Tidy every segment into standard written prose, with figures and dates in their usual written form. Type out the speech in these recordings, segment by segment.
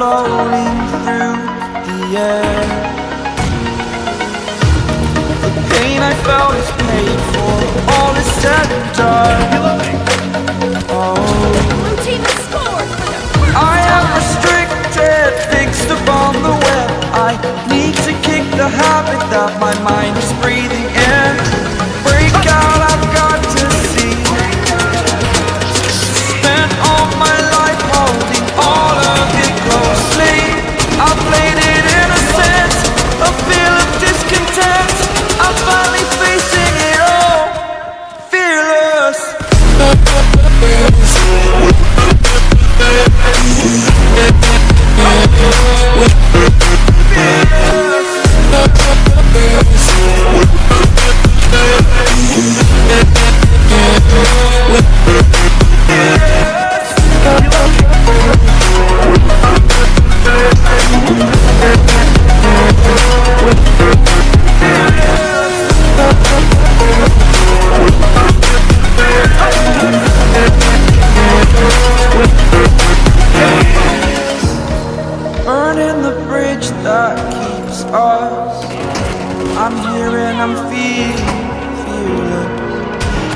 floating through the air. The pain I felt is paid for, all is said and done. Oh, Blue team has scored for the first I am time. restricted, fixed upon the web. I need to kick the habit that my mind is breathing in. Break out, I've got to see. Spent all my life holding all of it closely. I played it innocent, a feel of discontent. I'm finally facing it all, fearless. Burning the bridge that keeps us. I'm here and I'm feeling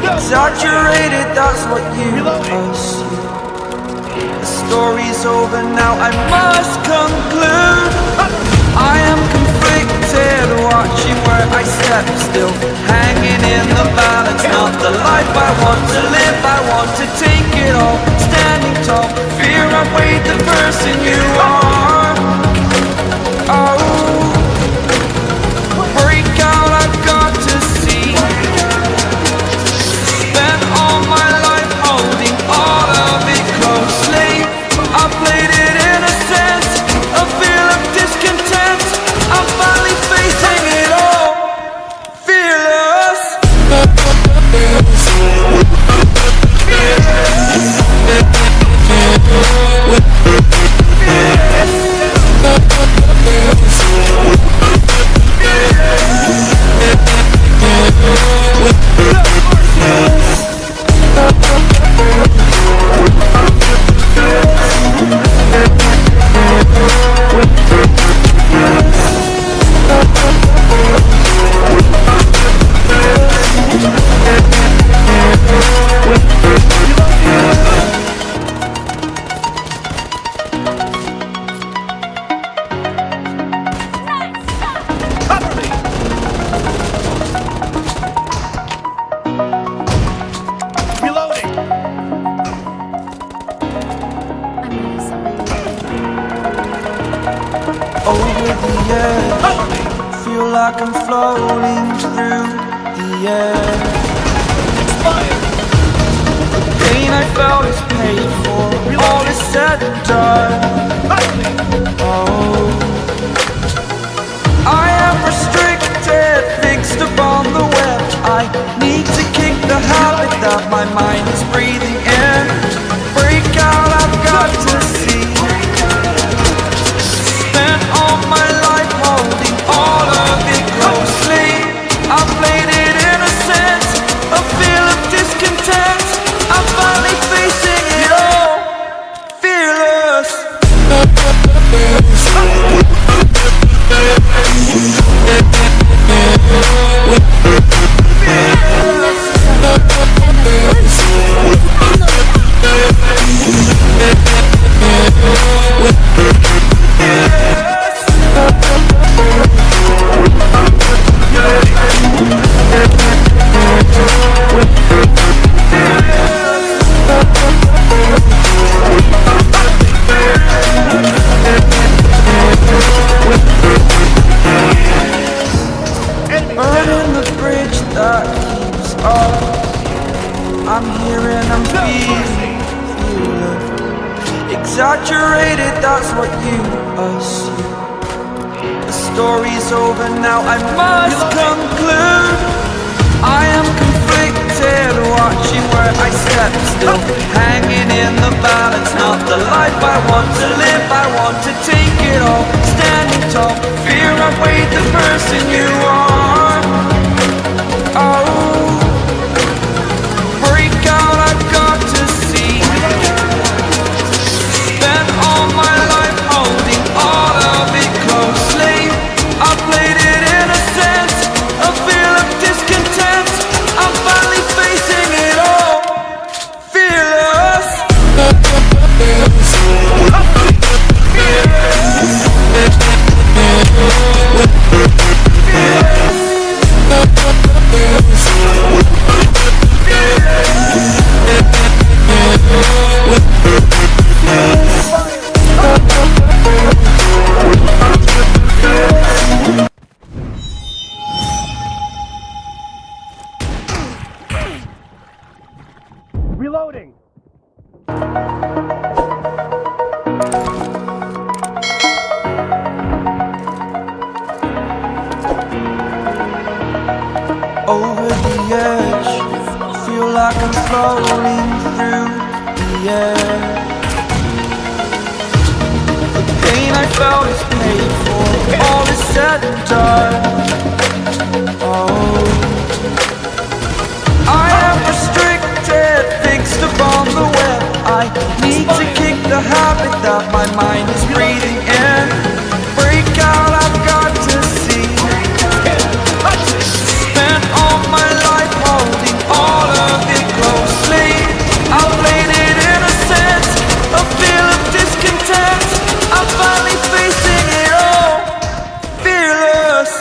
exaggerated, that's what you assume. The story's over now, I must conclude. I am conflicted, watching where I step still, hanging in the balance. Not the life I want to live, I want to take it all. Standing tall, fear I weighed the person you are. Oh, break out, I've got to see. Spent all my life holding all of it closely. I played it innocent, a feel of discontent. I'm finally facing it all, fearless. Over the edge, feel like I'm floating through the air. The pain I felt is paid for, all is said and done. Oh, I am restricted, fixed upon the web. I need to kick the habit that my mind is breathing in. Break out, I've got to see. Spent all my life holding all of it closely. I played it innocent, a feel of discontent. I'm finally facing it all, fearless. Burning the bridge that keeps us. I'm here and I'm feeling exaggerated, that's what you assume. The story's over now, I must conclude. I am conflicted, watching where I step still, hanging in the balance. Not the life I want to live, I want to take it all. Standing tall, fear I weighed the person you are. Oh, break out, I've got to see. Spent all my life holding like I'm floating through the air. The pain I felt is paid for, all is said and done. Oh, I am restricted, fixed upon the web. I need to kick the habit that my mind is breathing in. Break out, I've got to see. Spent all my life holding all of it closely. I played it in a sense, a feel of discontent. I'm finally facing it all, fearless.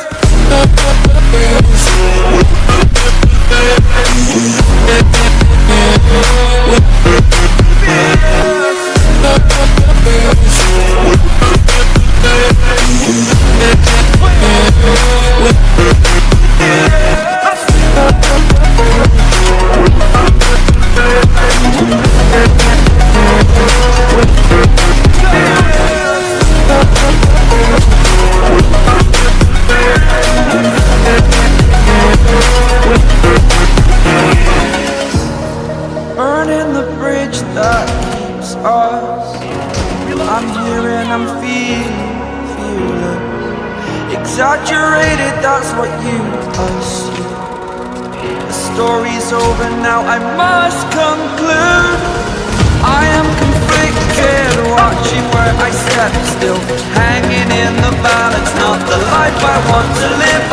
Burning the bridge that keeps us. I'm here and I'm feeling exaggerated, that's what you assume. The story's over now, I must conclude. I am conflicted, watching where I step still, hanging in the balance. Not the life I want to live,